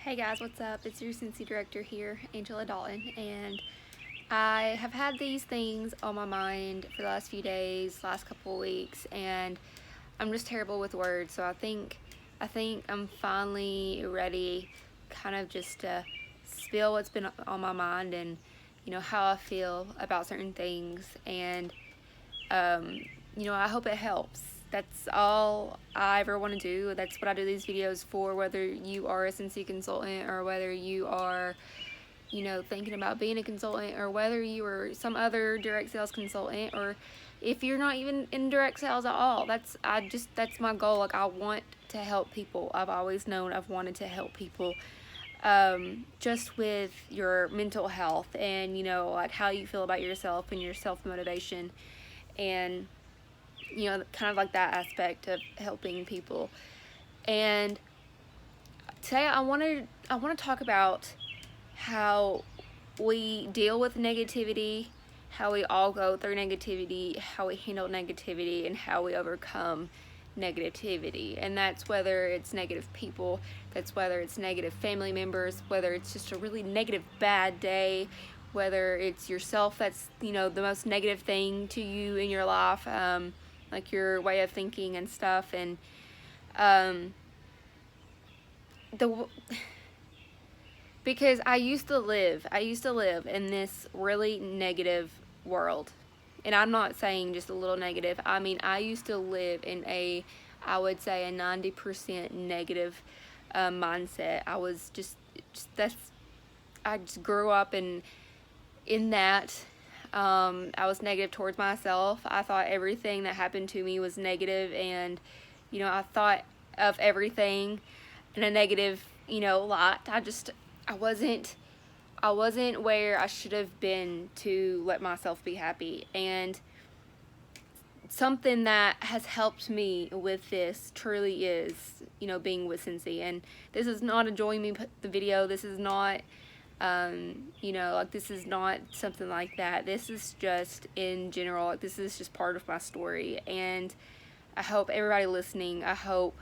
Hey guys, what's up? It's your Scentsy director here, Angela Dalton, and I have had these things on my mind for the last few days, last couple of weeks, and I'm just terrible with words. So I think I'm finally ready, kind of just to spill what's been on my mind and how I feel about certain things, and I hope it helps. That's all I ever want to do. That's what I do these videos for, whether you are a Scentsy consultant or whether you are, thinking about being a consultant, or whether you are some other direct sales consultant, or if you're not even in direct sales at all. That's my goal. Like, I want to help people. I've always known I've wanted to help people, just with your mental health and, like how you feel about yourself and your self-motivation, and kind of like that aspect of helping people. And today I want to talk about how we deal with negativity, how we all go through negativity, how we handle negativity, and how we overcome negativity. And that's whether it's negative people, that's whether it's negative family members, whether it's just a really negative bad day, whether it's yourself that's the most negative thing to you in your life, like your way of thinking and stuff. And because I used to live in this really negative world. And I'm not saying just a little negative. I mean, I used to live in I would say a 90% negative mindset. I was I just grew up in that. I was negative towards myself. I thought everything that happened to me was negative, and I thought of everything in a negative light. I wasn't where I should have been to let myself be happy. And something that has helped me with this truly is being with Scentsy. And this is not enjoying me put the video. This is not this is not something like that. This is just in general, like, this is just part of my story. And I hope everybody listening, I hope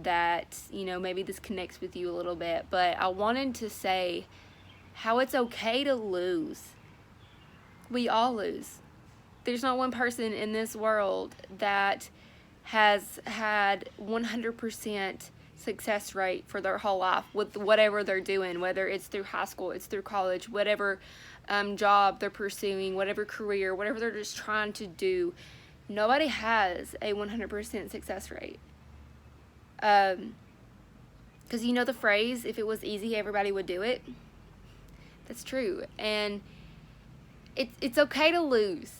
that maybe this connects with you a little bit. But I wanted to say how it's okay to lose. We all lose. There's not one person in this world that has had 100% success rate for their whole life with whatever they're doing, whether it's through high school, it's through college, whatever job they're pursuing, whatever career, whatever they're just trying to do. Nobody has a 100% success rate. Because the phrase, if it was easy, everybody would do it. That's true. And it's okay to lose,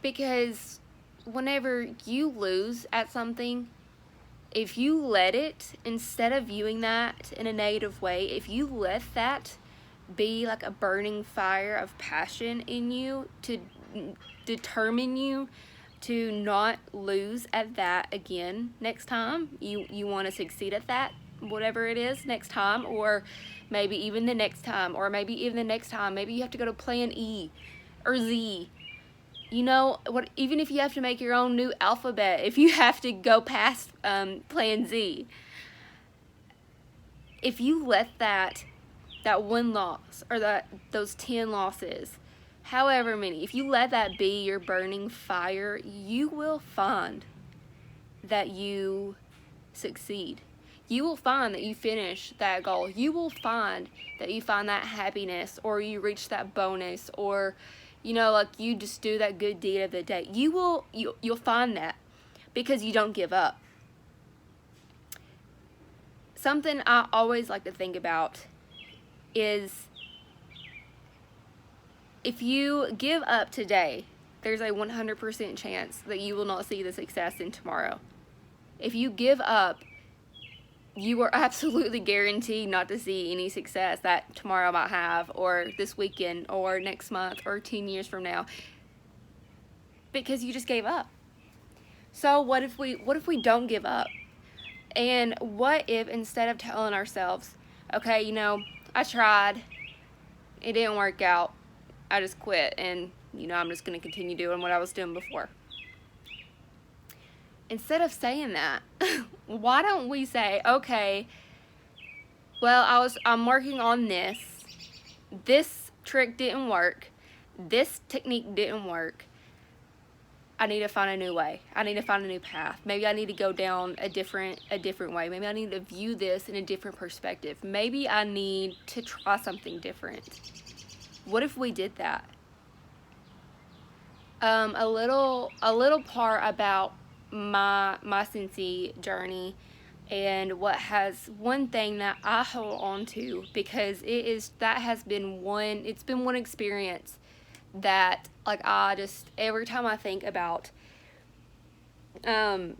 because whenever you lose at something, if you let it, instead of viewing that in a negative way, if you let that be like a burning fire of passion in you to determine you to not lose at that again next time, you want to succeed at that, whatever it is, next time, or maybe even the next time, or maybe even the next time, maybe you have to go to plan E or Z. Even if you have to make your own new alphabet, if you have to go past plan Z, if you let that one loss, or those 10 losses, however many, if you let that be your burning fire, you will find that you succeed. You will find that you finish that goal. You will find that you find that happiness, or you reach that bonus, or like you just do that good deed of the day. You'll find that, because you don't give up. Something I always like to think about is, if you give up today, there's a 100% chance that you will not see the success in tomorrow. If you give up, you are absolutely guaranteed not to see any success that tomorrow might have, or this weekend, or next month, or 10 years from now, because you just gave up. So what if we don't give up? And what if, instead of telling ourselves, okay, I tried, it didn't work out, I just quit, and I'm just going to continue doing what I was doing before. Instead of saying that, why don't we say, okay, Well, I'm working on this. This trick didn't work. This technique didn't work. I need to find a new way. I need to find a new path. Maybe I need to go down a different way. Maybe I need to view this in a different perspective. Maybe I need to try something different. What if we did that? A little part about my Scentsy journey, and one thing that I hold on to, because it's been one experience that, like, every time I think about, like,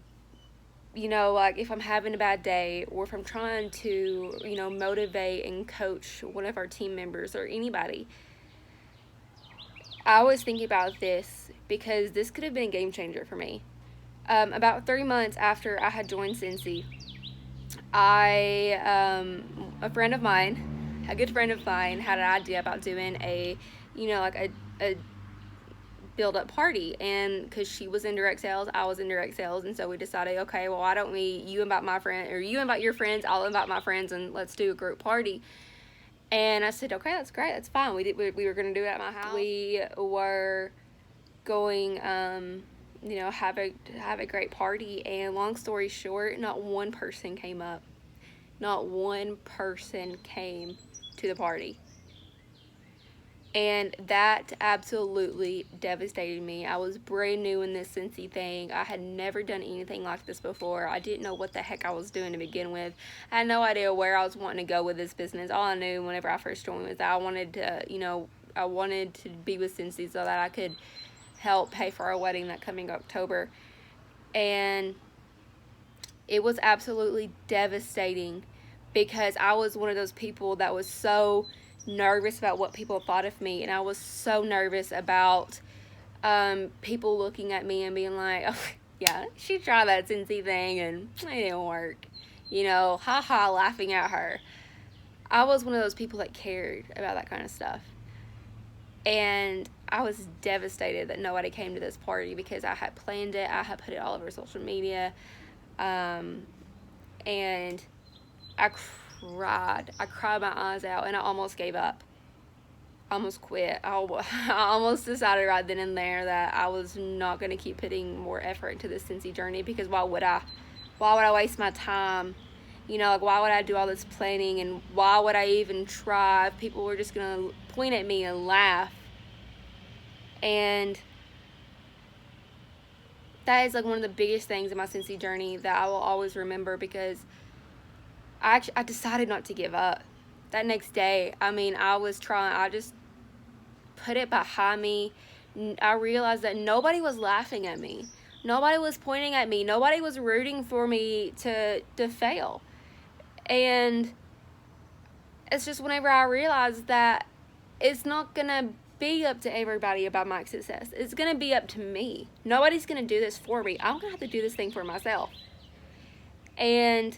if I'm having a bad day, or if I'm trying to, motivate and coach one of our team members or anybody, I always think about this, because this could have been a game changer for me. About 3 months after I had joined Scentsy, a friend of mine, a good friend of mine, had an idea about doing a build-up party, and because she was in direct sales, I was in direct sales, and so we decided, okay, well, why don't you invite my friend, or you invite your friends, I'll invite my friends, and let's do a group party. And I said, okay, that's great, that's fine. We were going to do it at my house. We were going, have a great party, and long story short, not one person came up. Not one person came to the party. And that absolutely devastated me. I was brand new in this Scentsy thing. I had never done anything like this before. I didn't know what the heck I was doing to begin with. I had no idea where I was wanting to go with this business. All I knew whenever I first joined was that I wanted to be with Scentsy so that I could help pay for our wedding that coming October. And it was absolutely devastating, because I was one of those people that was so nervous about what people thought of me, and I was so nervous about people looking at me and being like, oh yeah, she tried that Scentsy thing and it didn't work, haha, laughing at her. I was one of those people that cared about that kind of stuff, and I was devastated that nobody came to this party, because I had planned it, I had put it all over social media, and I cried my eyes out, and I almost gave up. I almost quit. I almost decided right then and there that I was not going to keep putting more effort into this Scentsy journey, because why would I waste my time? Why would I do all this planning, and why would I even try if people were just going to point at me and laugh? And that is, like, one of the biggest things in my Scentsy journey that I will always remember, because I decided not to give up. That next day, I just put it behind me. I realized that nobody was laughing at me. Nobody was pointing at me. Nobody was rooting for me to fail. And it's just whenever I realized that it's not going to be up to everybody about my success. It's going to be up to me. Nobody's going to do this for me. I'm going to have to do this thing for myself. And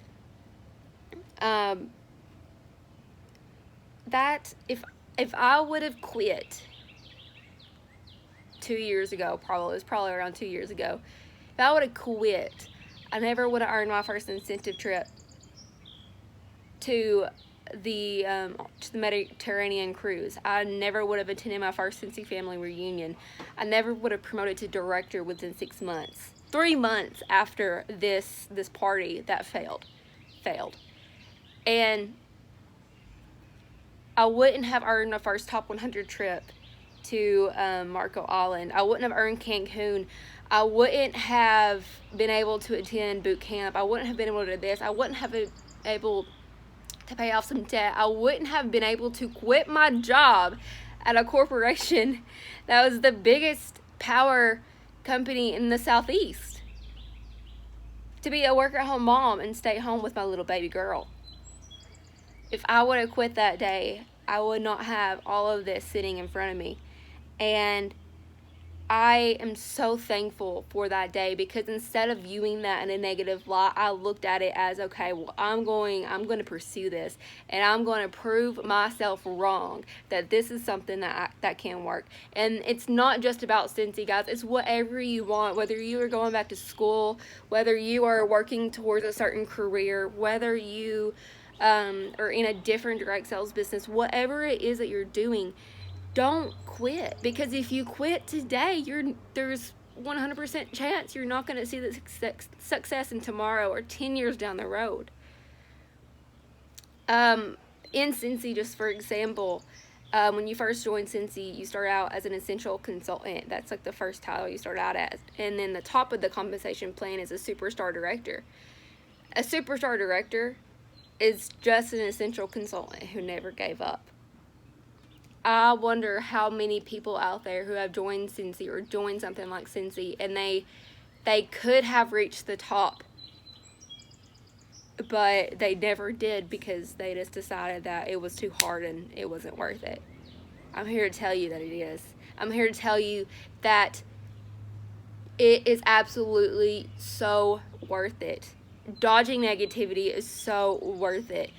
that if I would have quit 2 years ago, it was probably around 2 years ago, if I would have quit, I never would have earned my first incentive trip to the Mediterranean cruise. I never would have attended my first Scentsy family reunion. I never would have promoted to director within 6 months. 3 months after this party that failed. And I wouldn't have earned my first top 100 trip to Marco Island. I wouldn't have earned Cancun. I wouldn't have been able to attend boot camp. I wouldn't have been able to do this. I wouldn't have been able to pay off some debt. I wouldn't have been able to quit my job at a corporation that was the biggest power company in the Southeast, to be a work-at-home mom and stay home with my little baby girl. If I would have quit that day, I would not have all of this sitting in front of me. And I am so thankful for that day, because instead of viewing that in a negative light, I looked at it as, okay, well, I'm going to pursue this, and I'm going to prove myself wrong that this is something that can work. And it's not just about Scentsy, guys. It's whatever you want, whether you are going back to school, whether you are working towards a certain career, whether you or in a different direct sales business, whatever it is that you're doing, don't quit. Because if you quit today, there's 100% chance you're not going to see the success in tomorrow or 10 years down the road. In Scentsy, just for example, when you first join Scentsy, you start out as an essential consultant. That's like the first title you start out as. And then the top of the compensation plan is a superstar director. A superstar director is just an essential consultant who never gave up. I wonder how many people out there who have joined Scentsy or joined something like Scentsy, and they could have reached the top, but they never did because they just decided that it was too hard and it wasn't worth it. I'm here to tell you that it is. I'm here to tell you that it is absolutely so worth it. Dodging negativity is so worth it.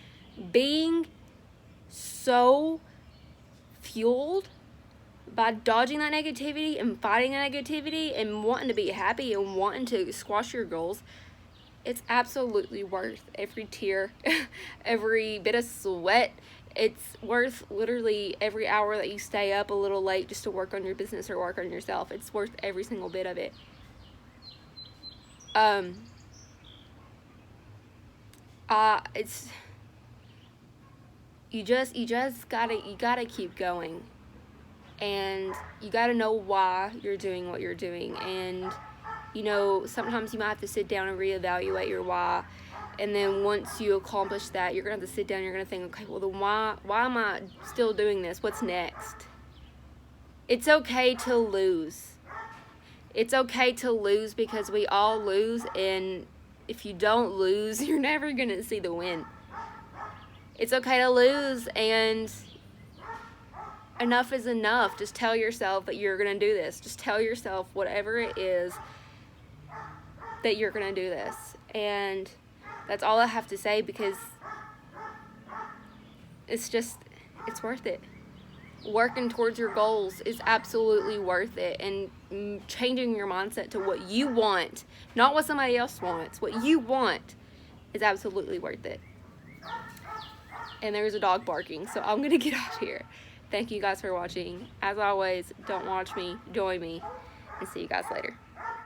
Being so fueled by dodging that negativity and fighting that negativity and wanting to be happy and wanting to squash your goals, it's absolutely worth every tear, every bit of sweat. It's worth literally every hour that you stay up a little late just to work on your business or work on yourself. It's worth every single bit of it. It's you just gotta keep going, and you gotta know why you're doing what you're doing. And you know, sometimes you might have to sit down and reevaluate your why, and then once you accomplish that, you're gonna have to sit down and you're gonna think, okay, well then why am I still doing this? What's next? It's okay to lose. It's okay to lose, because we all lose, and if you don't lose, you're never gonna see the win. It's okay to lose, and enough is enough. Just tell yourself that you're gonna do this. Just tell yourself whatever it is that you're gonna do this. And that's all I have to say, because it's worth it. Working towards your goals is absolutely worth it, and changing your mindset to what you want, not what somebody else wants, what you want, is absolutely worth it. And there's a dog barking, so I'm gonna get off here. Thank you guys for watching. As always, don't watch me, join me, and see you guys later.